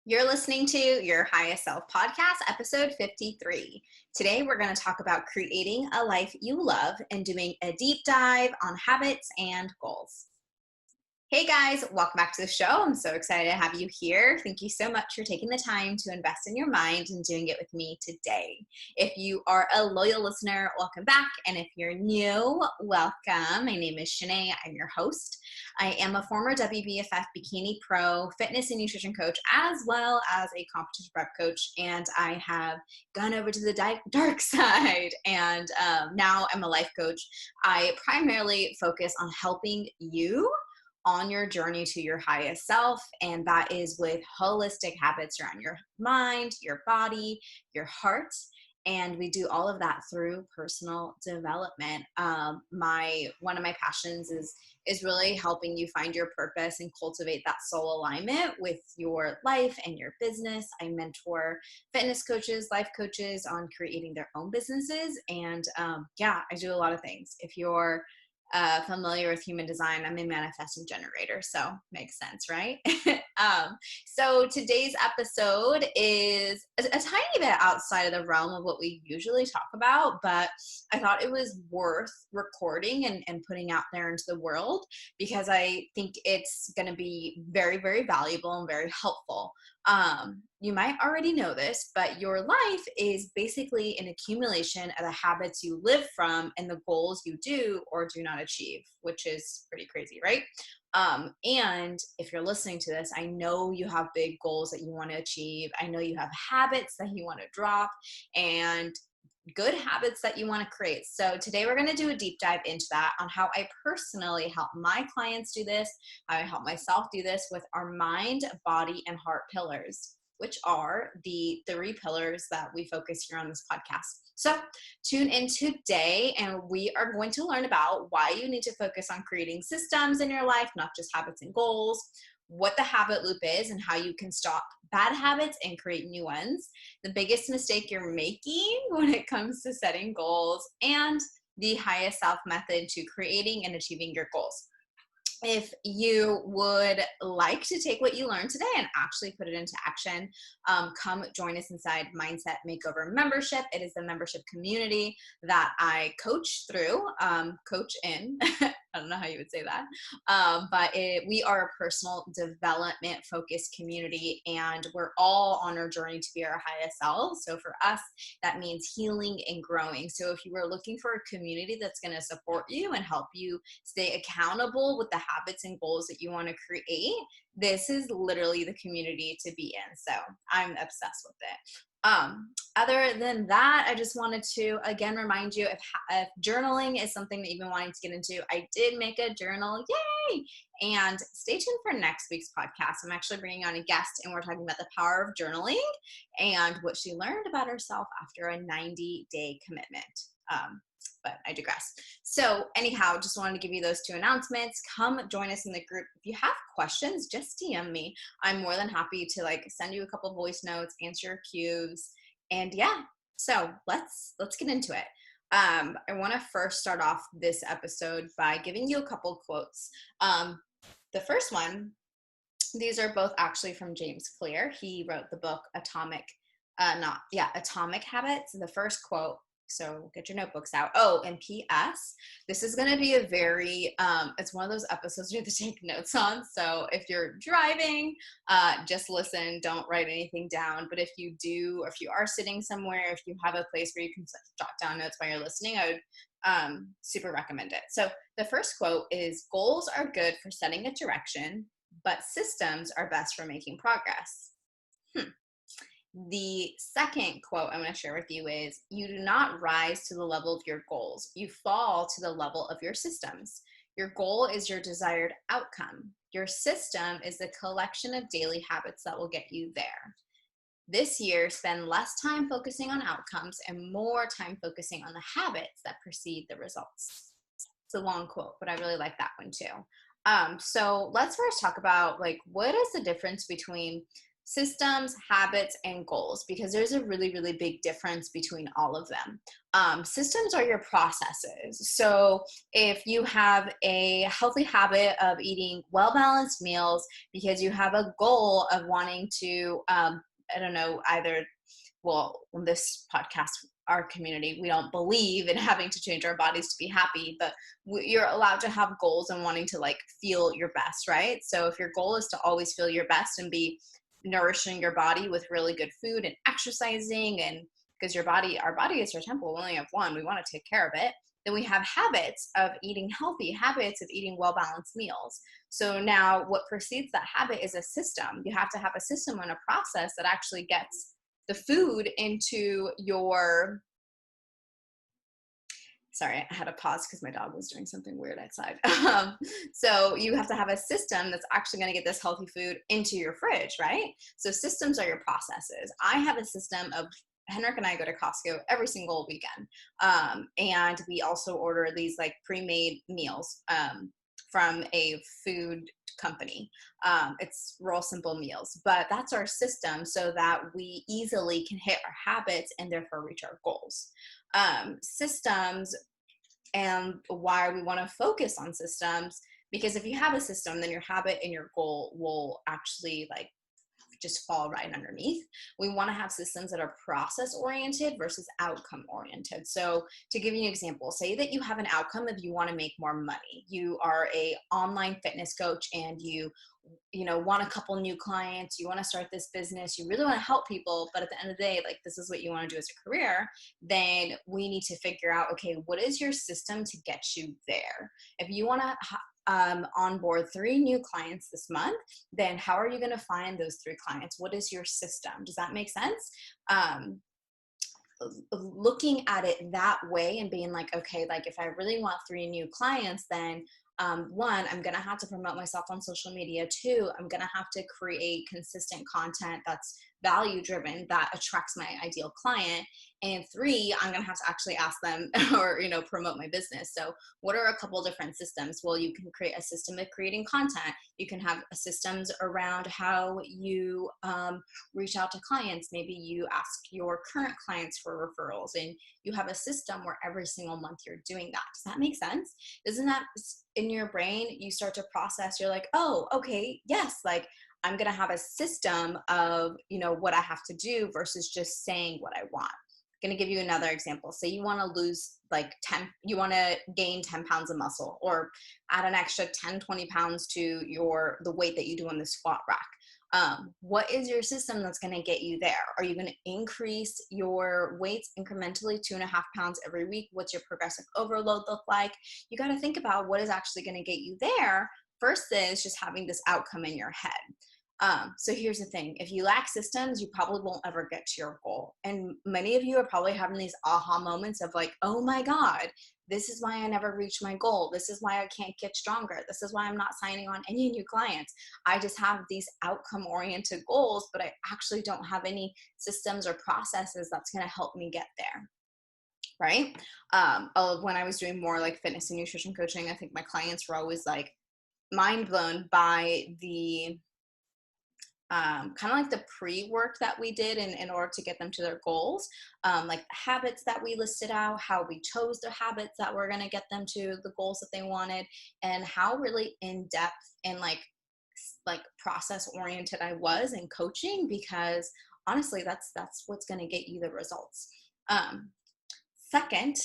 You're listening to Your Highest Self podcast, episode 53. Today, we're going to talk about creating a life you love and doing a deep dive on habits and goals. Hey guys, welcome back to the show. I'm so excited to have you here. Thank you so much for taking the time to invest in your mind and doing it with me today. If you are a loyal listener, welcome back. And if you're new, welcome. My name is Shanae. I'm your host. I am a former WBFF Bikini Pro fitness and nutrition coach, as well as a competition prep coach. And I have gone over to the dark side. And now I'm a life coach. I primarily focus on helping you on your journey to your highest self. And that is with holistic habits around your mind, your body, your heart. And we do all of that through personal development. One of my passions is really helping you find your purpose and cultivate that soul alignment with your life and your business. I mentor fitness coaches, life coaches on creating their own businesses. And I do a lot of things. If you're familiar with human design, I'm a manifesting generator, so makes sense, right? So today's episode is a tiny bit outside of the realm of what we usually talk about, but I thought it was worth recording and putting out there into the world because I think it's going to be very, very valuable and very helpful. You might already know this, but your life is basically an accumulation of the habits you live from and the goals you do or do not achieve, which is pretty crazy, right? And if you're listening to this, I know you have big goals that you want to achieve. I know you have habits that you want to drop and good habits that you want to create. So today we're going to do a deep dive into that on how I personally help my clients do this, how I help myself do this with our mind, body, and heart pillars, which are the three pillars that we focus here on this podcast. So tune in today and we are going to learn about why you need to focus on creating systems in your life, not just habits and goals, what the habit loop is and how you can stop bad habits and create new ones, the biggest mistake you're making when it comes to setting goals, and the highest self method to creating and achieving your goals. If you would like to take what you learned today and actually put it into action, come join us inside Mindset Makeover Membership. It is the membership community that I coach through, coach in. I don't know how you would say that, but we are a personal development focused community and we're all on our journey to be our highest selves. So for us, that means healing and growing. So if you are looking for a community that's going to support you and help you stay accountable with the habits and goals that you want to create, this is literally the community to be in. So I'm obsessed with it. Other than that, I just wanted to again remind you if journaling is something that you've been wanting to get into, I did make a journal, yay! And stay tuned for next week's podcast. I'm actually bringing on a guest and we're talking about the power of journaling and what she learned about herself after a 90-day commitment. But I digress. So anyhow, just wanted to give you those two announcements. Come join us in the group. If you have questions, just DM me. I'm more than happy to send you a couple voice notes, answer your cues. And yeah, so let's get into it. I want to first start off this episode by giving you a couple quotes. The first one, these are both actually from James Clear. He wrote the book Atomic Habits. The first quote, so get your notebooks out. Oh, and P.S. This is going to be a very, it's one of those episodes you have to take notes on. So if you're driving, just listen, don't write anything down. But if you do, or if you are sitting somewhere, if you have a place where you can jot down notes while you're listening, I would super recommend it. So the first quote is, goals are good for setting a direction, but systems are best for making progress. The second quote I'm going to share with you is, you do not rise to the level of your goals. You fall to the level of your systems. Your goal is your desired outcome. Your system is the collection of daily habits that will get you there. This year, spend less time focusing on outcomes and more time focusing on the habits that precede the results. It's a long quote, but I really like that one too. So let's first talk about what is the difference between systems, habits, and goals, because there's a really, really big difference between all of them. Systems are your processes. So if you have a healthy habit of eating well-balanced meals because you have a goal of wanting to, I don't know, either, well, on this podcast, our community, we don't believe in having to change our bodies to be happy, but you're allowed to have goals and wanting to like feel your best, right? So if your goal is to always feel your best and be nourishing your body with really good food and exercising, and because our body is our temple, we only have one, we want to take care of it. Then we have habits of eating healthy, habits of eating well-balanced meals. So now what precedes that habit is a system. You have to have a system and a process that actually gets the food into your, sorry, I had to pause because my dog was doing something weird outside. So you have to have a system that's actually going to get this healthy food into your fridge, right? So systems are your processes. I have a system of, Henrik and I go to Costco every single weekend. And we also order these like pre-made meals from a food company. It's Real Simple Meals, but that's our system so that we easily can hit our habits and therefore reach our goals. Systems, and why we want to focus on systems, because if you have a system, then your habit and your goal will actually like just fall right underneath. We want to have systems that are process oriented versus outcome oriented. So to give you an example, say that you have an outcome of you want to make more money. You are a online fitness coach and you want a couple new clients, you want to start this business, you really want to help people, but at the end of the day, like this is what you want to do as a career. Then we need to figure out, okay, what is your system to get you there? If you want to onboard 3 new clients this month, then how are you going to find those 3 clients? What is your system? Does that make sense? Looking at it that way and being like, okay, like if I really want 3 new clients, then 1, I'm going to have to promote myself on social media. 2, I'm going to have to create consistent content that's value driven, that attracts my ideal client. And 3, I'm going to have to actually ask them or, promote my business. So what are a couple different systems? Well, you can create a system of creating content. You can have systems around how you reach out to clients. Maybe you ask your current clients for referrals and you have a system where every single month you're doing that. Does that make sense? Isn't that in your brain? You start to process, you're like, oh, okay, yes, like I'm going to have a system of, what I have to do versus just saying what I want. I'm going to give you another example. Say you want to lose you want to gain 10 pounds of muscle or add an extra 10, 20 pounds to the weight that you do on the squat rack. What is your system that's going to get you there? Are you going to increase your weights incrementally 2.5 pounds every week? What's your progressive overload look like? You got to think about what is actually going to get you there versus just having this outcome in your head. So here's the thing. If you lack systems, you probably won't ever get to your goal. And many of you are probably having these aha moments of like, oh my God, this is why I never reached my goal. This is why I can't get stronger. This is why I'm not signing on any new clients. I just have these outcome oriented goals, but I actually don't have any systems or processes that's going to help me get there. Right? When I was doing more like fitness and nutrition coaching, I think my clients were always like mind blown by the kind of like the pre-work that we did in order to get them to their goals, like the habits that we listed out, how we chose the habits that were going to get them to the goals that they wanted, and how really in-depth and like process oriented I was in coaching, because honestly, that's what's going to get you the results. Second,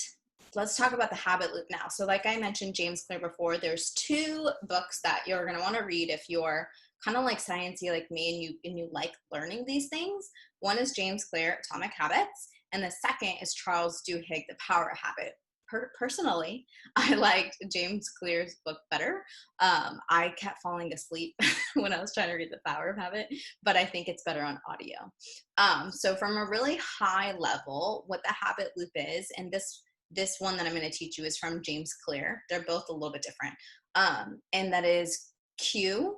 let's talk about the habit loop now. So like I mentioned James Clear before, there's 2 books that you're going to want to read if you're kind of like sciencey like me and you like learning these things. One is James Clear, Atomic Habits, and the second is Charles Duhigg, The Power of Habit. Personally, I liked James Clear's book better. I kept falling asleep when I was trying to read The Power of Habit, but I think it's better on audio. So from a really high level, what the habit loop is, and this one that I'm going to teach you is from James Clear. They're both a little bit different. And that is cue,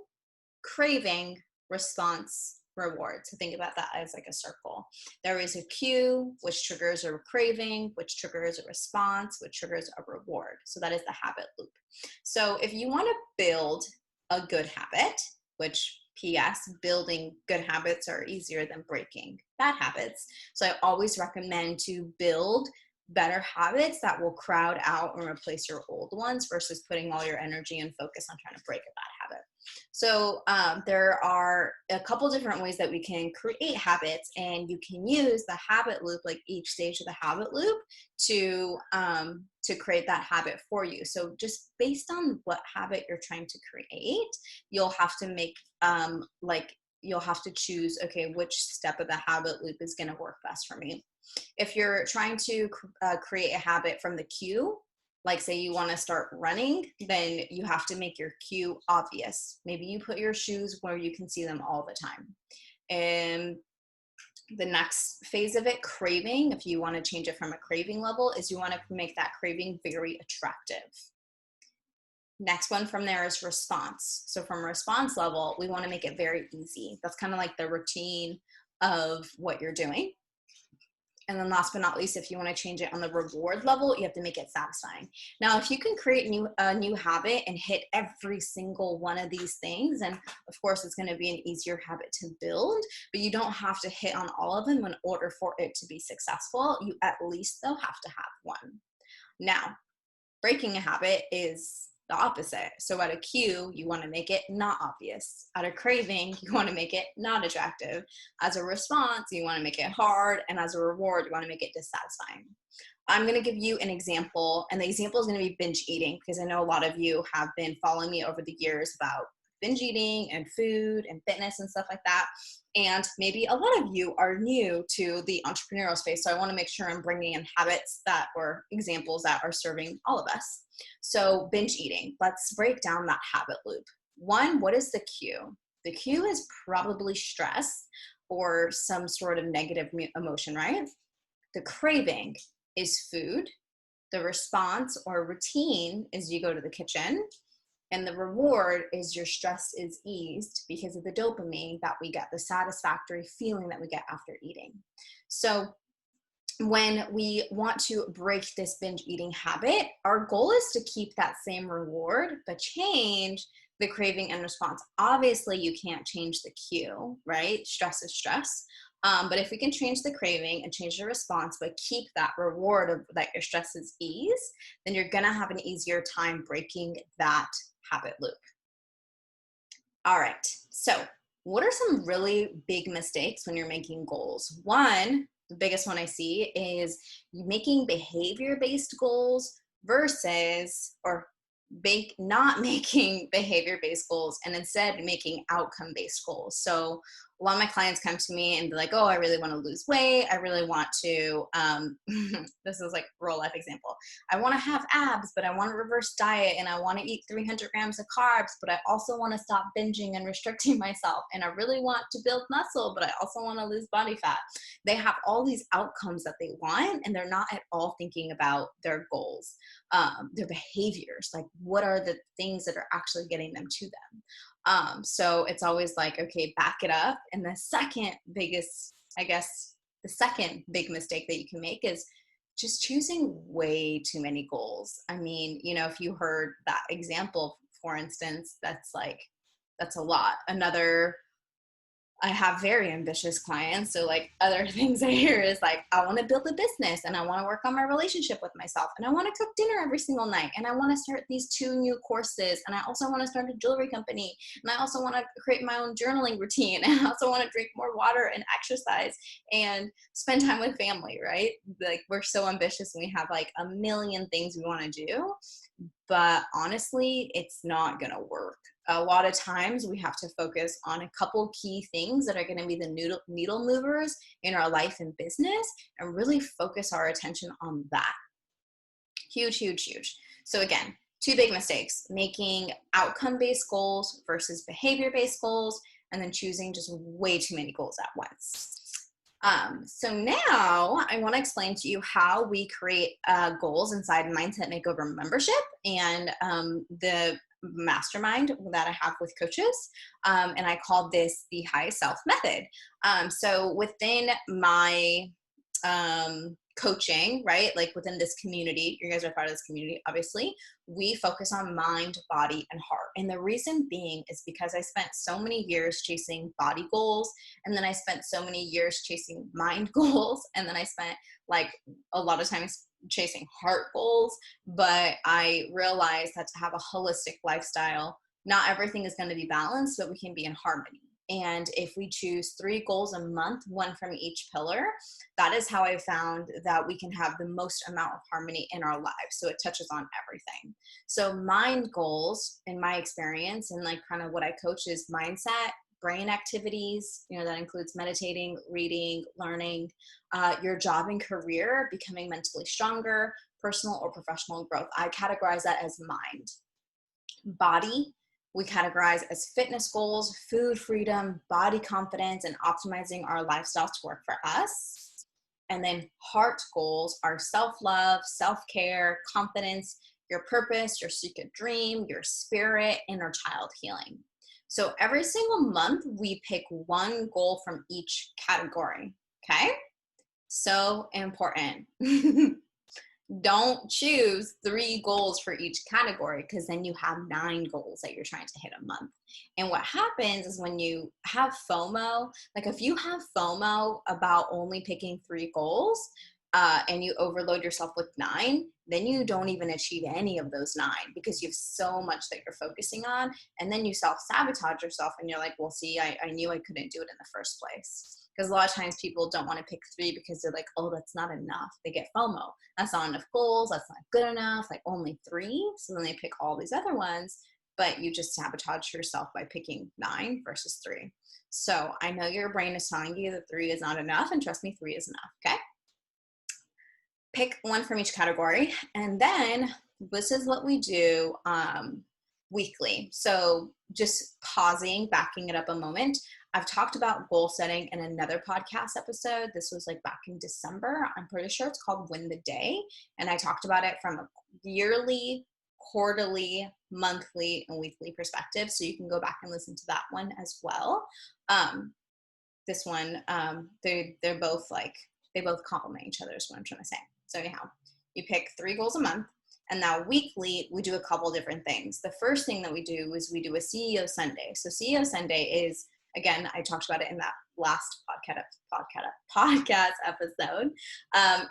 craving, response, reward. So think about that as like a circle. There is a cue, which triggers a craving, which triggers a response, which triggers a reward. So that is the habit loop. So if you want to build a good habit, which P.S. Building good habits are easier than breaking bad habits. So I always recommend to build better habits that will crowd out and replace your old ones versus putting all your energy and focus on trying to break a bad habit. So there are a couple different ways that we can create habits, and you can use the habit loop, like each stage of the habit loop, to create that habit for you. So just based on what habit you're trying to create, you'll have to make you'll have to choose, okay, which step of the habit loop is going to work best for me. If you're trying to create a habit from the cue, like say you want to start running, then you have to make your cue obvious. Maybe you put your shoes where you can see them all the time. And the next phase of it, craving, if you want to change it from a craving level, is you want to make that craving very attractive. Next one from there is response. So from response level, we want to make it very easy. That's kind of like the routine of what you're doing. And then last but not least, if you want to change it on the reward level, you have to make it satisfying. Now, if you can create a new habit and hit every single one of these things, and of course, it's going to be an easier habit to build, but you don't have to hit on all of them in order for it to be successful. You at least, though, have to have one. Now, breaking a habit is the opposite. So at a cue, you want to make it not obvious. At a craving, you want to make it not attractive. As a response, you want to make it hard. And as a reward, you want to make it dissatisfying. I'm going to give you an example, and the example is going to be binge eating, because I know a lot of you have been following me over the years about binge eating and food and fitness and stuff like that. And maybe a lot of you are new to the entrepreneurial space. So I want to make sure I'm bringing in habits or examples that are serving all of us. So binge eating, let's break down that habit loop. One, what is the cue? The cue is probably stress or some sort of negative emotion, right? The craving is food. The response or routine is you go to the kitchen. And the reward is your stress is eased because of the dopamine that we get, the satisfactory feeling that we get after eating. So when we want to break this binge eating habit, our goal is to keep that same reward, but change the craving and response. Obviously, you can't change the cue, right? Stress is stress. But if we can change the craving and change the response, but keep that reward of that your stress is ease, then you're going to have an easier time breaking that habit loop. All right. So what are some really big mistakes when you're making goals? One, the biggest one I see is making behavior-based goals versus, or not making behavior-based goals and instead making outcome-based goals. So a lot of my clients come to me and be like, oh, I really want to lose weight. I really want to, this is like a real life example. I want to have abs, but I want to reverse diet and I want to eat 300 grams of carbs, but I also want to stop binging and restricting myself. And I really want to build muscle, but I also want to lose body fat. They have all these outcomes that they want, and they're not at all thinking about their goals, their behaviors, like what are the things that are actually getting them to them. So it's always like, okay, back it up. And the second biggest, the second big mistake that you can make is just choosing way too many goals. I mean, if you heard that example, for instance, that's a lot. I have very ambitious clients. So like other things I hear is like, I want to build a business and I want to work on my relationship with myself and I want to cook dinner every single night and I want to start these 2 new courses and I also want to start a jewelry company and I also want to create my own journaling routine and I also want to drink more water and exercise and spend time with family, right? Like we're so ambitious and we have like a million things we want to do, but honestly, it's not going to work. A lot of times we have to focus on a couple key things that are going to be the needle movers in our life and business and really focus our attention on that. Huge, huge, huge. So again, 2 big mistakes, making outcome-based goals versus behavior-based goals, and then choosing just way too many goals at once. So now I want to explain to you how we create goals inside Mindset Makeover membership and the mastermind that I have with coaches. And I call this the High Self Method. So within my coaching, right? Like within this community, you guys are part of this community, obviously, we focus on mind, body, and heart. And the reason being is because I spent so many years chasing body goals, and then I spent so many years chasing mind goals, and then I spent like a lot of times chasing heart goals. But I realized that to have a holistic lifestyle, not everything is going to be balanced, but we can be in harmony. And if we choose 3 goals a month, one from each pillar, that is how I found that we can have the most amount of harmony in our lives. So it touches on everything. So mind goals, in my experience, and like kind of what I coach, is mindset, brain activities, that includes meditating, reading, learning, your job and career, becoming mentally stronger, personal or professional growth. I categorize that as mind. Body, we categorize as fitness goals, food freedom, body confidence, and optimizing our lifestyle to work for us. And then heart goals are self-love, self-care, confidence, your purpose, your secret dream, your spirit, inner child healing. So every single month, we pick one goal from each category, okay? So important. Don't choose 3 goals for each category, because then you have 9 goals that you're trying to hit a month. And what happens is when you have FOMO, like if you have FOMO about only picking 3 goals, and you overload yourself with 9, then you don't even achieve any of those 9, because you have so much that you're focusing on. And then you self-sabotage yourself, and you're like, well, see, I knew I couldn't do it in the first place. Because a lot of times people don't want to pick 3 because they're like, oh, that's not enough. They get FOMO. That's not enough goals. That's not good enough. Like only 3. So then they pick all these other ones, but you just sabotage yourself by picking 9 versus 3. So I know your brain is telling you that 3 is not enough, and trust me, 3 is enough, okay? Pick one from each category, and then this is what we do weekly. So just pausing, backing it up a moment. I've talked about goal setting in another podcast episode. This was like back in December. I'm pretty sure it's called Win the Day. And I talked about it from a yearly, quarterly, monthly, and weekly perspective. So you can go back and listen to that one as well. This one, they're both like, they both complement each other is what I'm trying to say. So anyhow, you pick 3 goals a month. And now weekly, we do a couple different things. The first thing that we do is we do a CEO Sunday. So CEO Sunday is, again, I talked about it in that last podcast episode,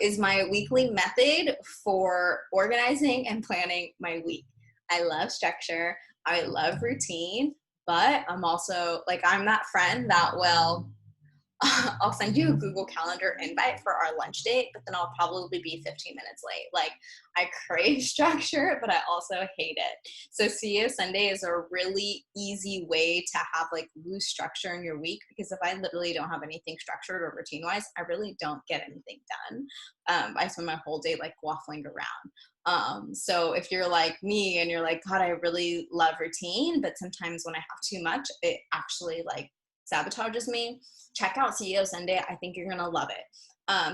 is my weekly method for organizing and planning my week. I love structure. I love routine, but I'm also like, I'm that friend that will, I'll send you a Google Calendar invite for our lunch date, but then I'll probably be 15 minutes late. Like, I crave structure, but I also hate it. So CEO Sunday is a really easy way to have like loose structure in your week, because if I literally don't have anything structured or routine wise, I really don't get anything done. I spend my whole day like waffling around. So if you're like me and you're like, God, I really love routine, but sometimes when I have too much, it actually like sabotages me, check out CEO Sunday. I think you're going to love it.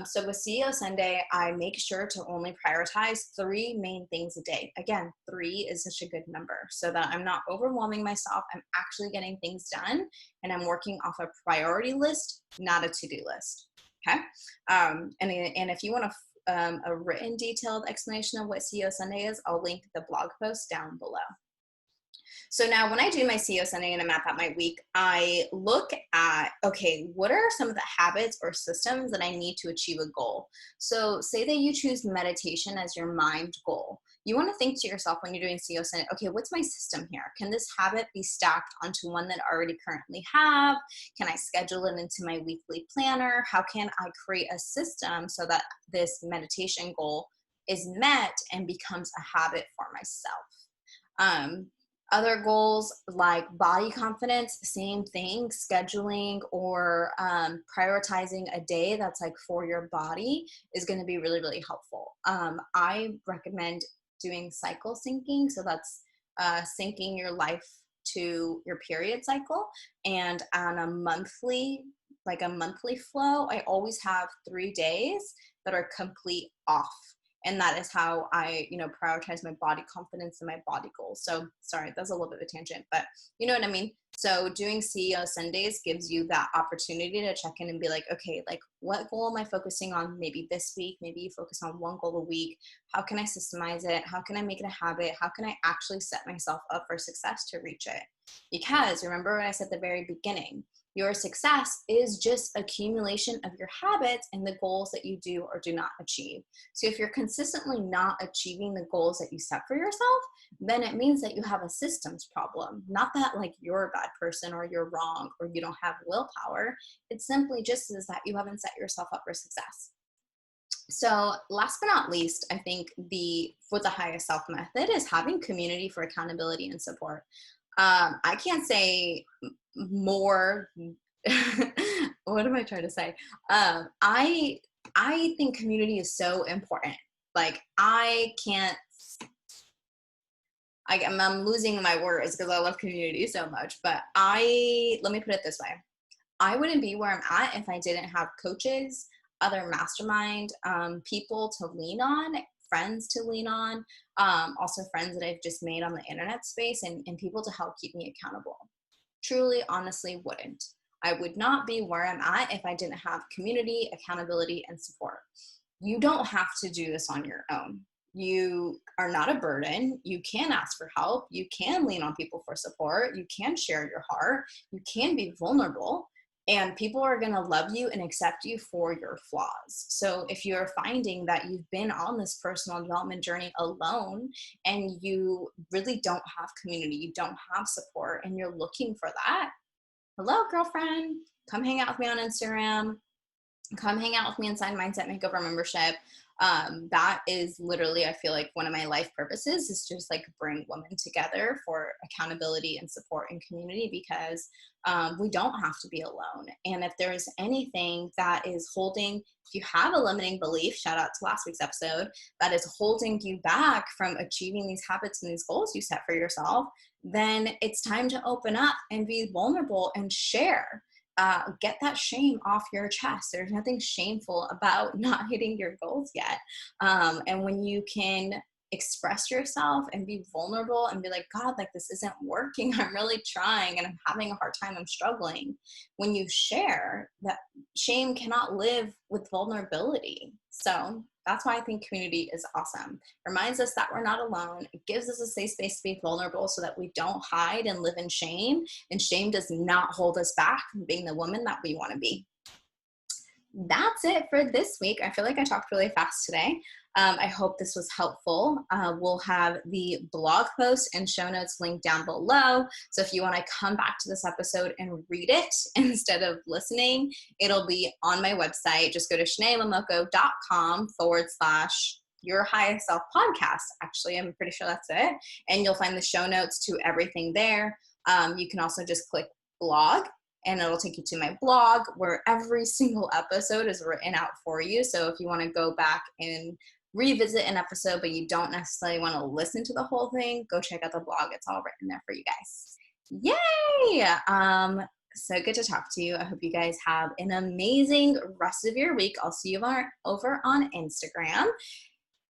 So with CEO Sunday, I make sure to only prioritize 3 main things a day. Again, 3 is such a good number so that I'm not overwhelming myself. I'm actually getting things done, and I'm working off a priority list, not a to-do list. Okay. And if you want a written detailed explanation of what CEO Sunday is, I'll link the blog post down below. So now when I do my CEO Sunday and I map out my week, I look at, okay, what are some of the habits or systems that I need to achieve a goal? So say that you choose meditation as your mind goal. You want to think to yourself when you're doing CEO Sunday, okay, what's my system here? Can this habit be stacked onto one that I already currently have? Can I schedule it into my weekly planner? How can I create a system so that this meditation goal is met and becomes a habit for myself? Other goals like body confidence, same thing, scheduling or prioritizing a day that's like for your body is going to be really, really helpful. I recommend doing cycle syncing. So that's syncing your life to your period cycle. And on a monthly flow, I always have 3 days that are complete off. And that is how I, prioritize my body confidence and my body goals. So sorry, that's a little bit of a tangent, but you know what I mean? So doing CEO Sundays gives you that opportunity to check in and be like, okay, like what goal am I focusing on maybe this week? Maybe you focus on one goal a week. How can I systemize it? How can I make it a habit? How can I actually set myself up for success to reach it? Because remember what I said at the very beginning, your success is just accumulation of your habits and the goals that you do or do not achieve. So if you're consistently not achieving the goals that you set for yourself, then it means that you have a systems problem. Not that like you're a bad person or you're wrong or you don't have willpower. It simply just is that you haven't set yourself up for success. So last but not least, I think for the highest self method is having community for accountability and support. I can't say more. What am I trying to say? I think community is so important. Like I'm losing my words because I love community so much. But let me put it this way: I wouldn't be where I'm at if I didn't have coaches, other mastermind people to lean on, friends to lean on, also friends that I've just made on the internet space and people to help keep me accountable. Truly, honestly, wouldn't. I would not be where I'm at if I didn't have community, accountability, and support. You don't have to do this on your own. You are not a burden. You can ask for help. You can lean on people for support. You can share your heart. You can be vulnerable. And people are going to love you and accept you for your flaws. So if you're finding that you've been on this personal development journey alone and you really don't have community, you don't have support, and you're looking for that, hello, girlfriend, come hang out with me on Instagram. Come hang out with me inside Mindset Makeover membership. That is literally, I feel like one of my life purposes is just like bring women together for accountability and support and community, because we don't have to be alone. And if there's anything that is holding, if you have a limiting belief, shout out to last week's episode, that is holding you back from achieving these habits and these goals you set for yourself, then it's time to open up and be vulnerable and share. Get that shame off your chest. There's nothing shameful about not hitting your goals yet. And when you can express yourself and be vulnerable and be like, God, like this isn't working. I'm really trying and I'm having a hard time. I'm struggling. When you share, that shame cannot live with vulnerability. So that's why I think community is awesome. It reminds us that we're not alone. It gives us a safe space to be vulnerable so that we don't hide and live in shame. And shame does not hold us back from being the woman that we want to be. That's it for this week. I feel like I talked really fast today. I hope this was helpful. We'll have the blog post and show notes linked down below. So if you want to come back to this episode and read it instead of listening, it'll be on my website. Just go to shanaemomoko.com/Your Highest Self Podcast. Actually, I'm pretty sure that's it. And you'll find the show notes to everything there. You can also just click blog, and it'll take you to my blog where every single episode is written out for you. So if you want to go back and revisit an episode, but you don't necessarily want to listen to the whole thing, go check out the blog. It's all written there for you guys. Yay! So good to talk to you. I hope you guys have an amazing rest of your week. I'll see you over on Instagram.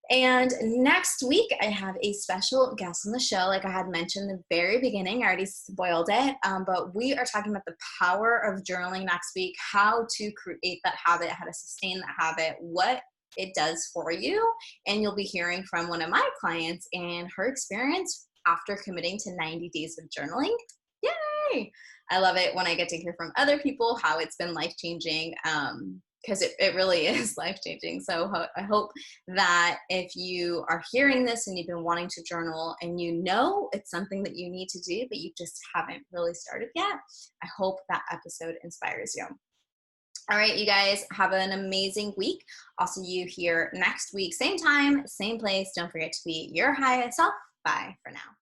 And next week, I have a special guest on the show. Like I had mentioned in the very beginning, I already spoiled it, but we are talking about the power of journaling next week, how to create that habit, how to sustain that habit, what it does for you. And you'll be hearing from one of my clients and her experience after committing to 90 days of journaling. Yay! I love it when I get to hear from other people how it's been life-changing. Because it really is life-changing. So I hope that if you are hearing this and you've been wanting to journal and you know it's something that you need to do, but you just haven't really started yet, I hope that episode inspires you. All right, you guys, have an amazing week. I'll see you here next week, same time, same place. Don't forget to be your highest self. Bye for now.